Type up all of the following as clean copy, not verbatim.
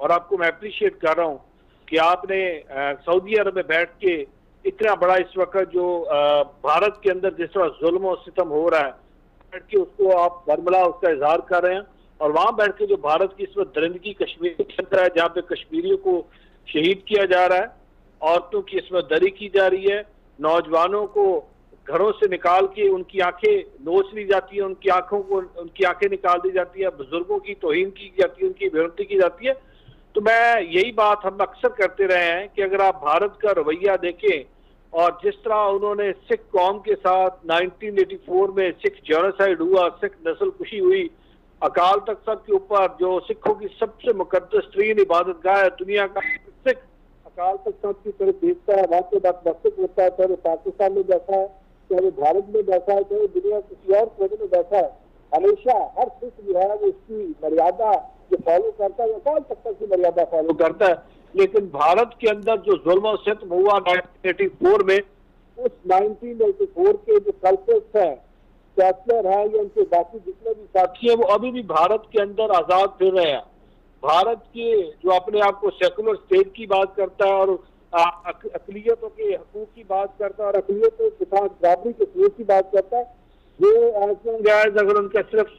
और आपको मैं अप्रिशिएट कर रहा हूँ कि आपने सऊदी अरब में बैठ के इतना बड़ा इस वक्त जो भारत के अंदर जिस तरह जुल्म और सितम हो रहा है, बैठ के उसको आप बरमला उसका इजहार कर रहे हैं। और वहां बैठ के जो भारत की इस वक्त दरिंदगी कश्मीर के अंदर है, जहाँ पे कश्मीरियों को शहीद किया जा रहा है, औरतों की इसमें दरी की जा रही है, नौजवानों को घरों से निकाल के उनकी आंखें नोच ली जाती है, उनकी आंखों को उनकी आंखें निकाल दी जाती है, बुजुर्गों की तौहीन की जाती है, उनकी बेइज्जती की जाती है। तो मैं यही बात हम अक्सर करते रहे हैं कि अगर आप भारत का रवैया देखें और जिस तरह उन्होंने सिख कौम के साथ 1984 में सिख जेनोसाइड हुआ, सिख नस्लकुशी हुई, अकाल तख्त साहब के ऊपर जो सिखों की सबसे मुकद्दस तरीन इबादतगाह है दुनिया का, सिख अकाल तख्त साहब की तरफ देखता है, वहां से नतमस्तक होता है, चाहे पाकिस्तान में बैठा है, चाहे भारत में बैठा है, चाहे दुनिया किसी और कोने में बैठा है, हमेशा हर सिख जो है वो उसकी मर्यादा जो फॉलो करता है, अकाल तख्त साहब की मर्यादा फॉलो करता है। लेकिन भारत के अंदर जो जुल्म और सितम हुआ 1984 में, उस 1984 के जो कल्प्रिट्स हैं, चांसलर है या उनके बाकी जितने भी साथी हैं, वो अभी भी भारत के अंदर आजाद फिर रहे हैं। भारत के जो अपने आप को सेकुलर स्टेट की बात करता है और अकलियतों के हकूक की बात करता है और अकलियतों के साथ बराबरी के हकूक की बात करता है, ये अगर उनका सिर्फ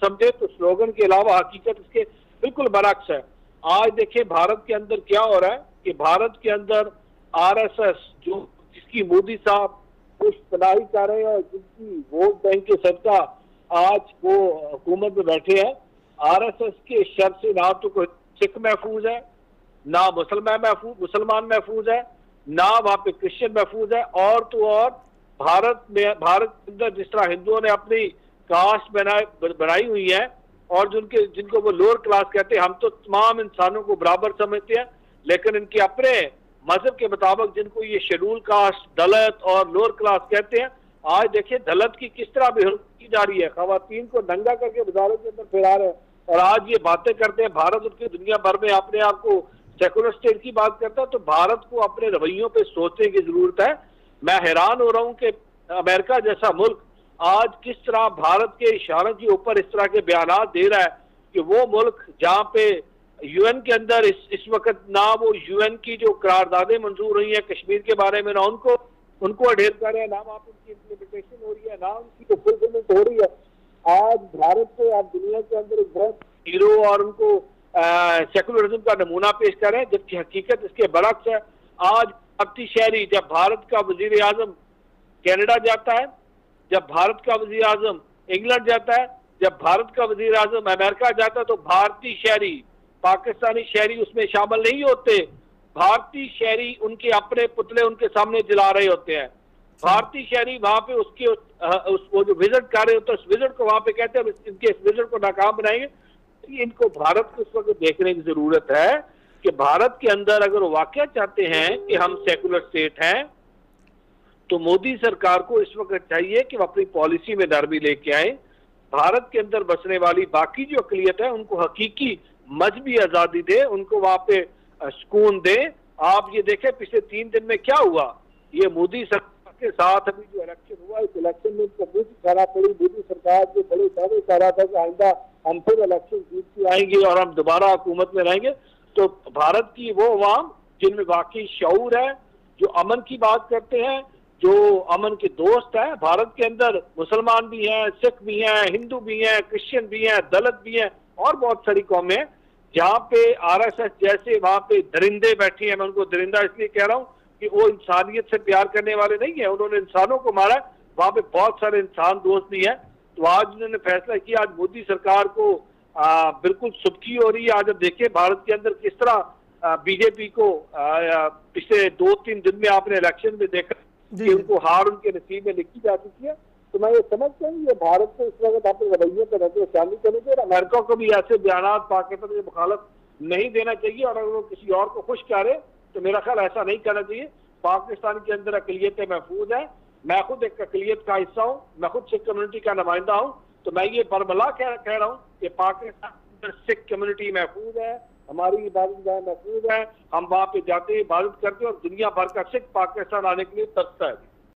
समझे तो स्लोगन के अलावा हकीकत इसके बिल्कुल बरक्स है। आज देखिए भारत के अंदर क्या हो रहा है कि भारत के अंदर आरएसएस जो जिसकी मोदी साहब पनाही कर रहे हैं और जिनकी वोट बैंक के सदका आज वो हुकूमत में बैठे हैं, आरएसएस के शर से ना तो कोई सिख महफूज है, ना मुसलमान महफूज है, ना वहां पे क्रिश्चियन महफूज है। और तो और भारत के अंदर जिस तरह हिंदुओं ने अपनी कास्ट बनाई हुई है और जिनको वो लोअर क्लास कहते हैं, हम तो तमाम इंसानों को बराबर समझते हैं, लेकिन इनके अपने मजहब के मुताबिक जिनको ये शेड्यूल कास्ट, दलित और लोअर क्लास कहते हैं, आज देखिए दलित की किस तरह बेहतरी की जा रही है, खवातीन को नंगा करके बाजारों के अंदर फिरा रहे हैं और आज ये बातें करते हैं भारत उसकी दुनिया भर में अपने आप को सेकुलर स्टेट की बात करता है। तो भारत को अपने रवैयों पे सोचने की जरूरत है। मैं हैरान हो रहा हूं कि अमेरिका जैसा मुल्क आज किस तरह भारत के इशारों के ऊपर इस तरह के बयानात दे रहा है कि वो मुल्क जहां पे यूएन के अंदर इस वक्त ना वो यूएन की जो करारदादें मंजूर हुई है कश्मीर के बारे में, ना उनको अडेर कर रहे हैं, ना वहां पर उनकी इम्प्लीमेंटेशन हो रही है, ना उनकी फुलफिलमेंट हो रही है। आज भारत को आप दुनिया के अंदर एक बहुत हीरो और उनको सेकुलरिज्म का नमूना पेश कर रहे हैं, जबकि हकीकत इसके बरक्स है। आज भारतीय शहरी जब भारत का वजीर आजम कैनेडा जाता है, जब भारत का वजीर आजम इंग्लैंड जाता है, जब भारत का वजीर आजम अमेरिका जाता है, तो भारतीय शहरी पाकिस्तानी शहरी उसमें शामिल नहीं होते। भारतीय शहरी उनके अपने पुतले उनके सामने जला रहे होते हैं। भारतीय शहरी वहां पे वो जो विजिट कर रहे होते हैं, उस विजिट को वहां पे कहते हैं इनके इस विजिट को नाकाम बनाएंगे। इनको भारत को इस वक्त देखने की जरूरत है कि भारत के अंदर अगर वो वाकई चाहते हैं कि हम सेकुलर स्टेट हैं, तो मोदी सरकार को इस वक्त चाहिए कि वो अपनी पॉलिसी में नरमी लेके आए, भारत के अंदर बसने वाली बाकी जो अकलियत है उनको हकीकी मजहबी आजादी दे, उनको वहां पे सुकून दे। आप ये देखें पिछले 3 दिन में क्या हुआ, ये मोदी सरकार के साथ अभी जो इलेक्शन हुआ, इस इलेक्शन में इनको मुझ खरा पड़ी। मोदी सरकार जो बड़े दावे कर रहा था कि आइंदा हम फिर इलेक्शन जीत के आएंगे और हम दोबारा हुकूमत में रहेंगे, तो भारत की वो अवाम जिनमें वाकई शऊर है, जो अमन की बात करते हैं, जो अमन के दोस्त हैं, भारत के अंदर मुसलमान भी हैं, सिख भी हैं, हिंदू भी हैं, क्रिश्चियन भी हैं, दलित भी हैं और बहुत सारी कौमें हैं, जहां पे आरएसएस जैसे वहां पे दरिंदे बैठे हैं। मैं उनको दरिंदा इसलिए कह रहा हूं कि वो इंसानियत से प्यार करने वाले नहीं है, उन्होंने इंसानों को मारा। वहां पे बहुत सारे इंसान दोस्त भी हैं। तो आज उन्होंने फैसला किया, आज मोदी सरकार को बिल्कुल सुबकी हो रही है। आज अब देखिए भारत के अंदर किस तरह बीजेपी को पिछले 2-3 दिन में आपने इलेक्शन में देखा कि उनको हार उनके नसीब में लिखी जा चुकी है। तो मैं ये समझता हूँ ये भारत को इस वक्त अपने रवैये पर नजर शामिल करने चाहिए और अमेरिका को भी ऐसे बयान पाकिस्तान के मुखालफ नहीं देना चाहिए। और अगर वो किसी और को खुश करे तो मेरा ख्याल ऐसा नहीं करना चाहिए। पाकिस्तान के अंदर अकलियतें महफूज है, मैं खुद एक अकलियत का हिस्सा हूँ, मैं खुद सिख कम्युनिटी का नुमाइंदा हूँ, तो मैं ये बरमला कह रहा हूँ कि पाकिस्तान के अंदर सिख कम्युनिटी महफूज है, हमारी इबादतगाह महफूज है, हम वहां पे जाते हैं, इबादत करते हैं और दुनिया भर का सिख पाकिस्तान आने के लिए तरसता है।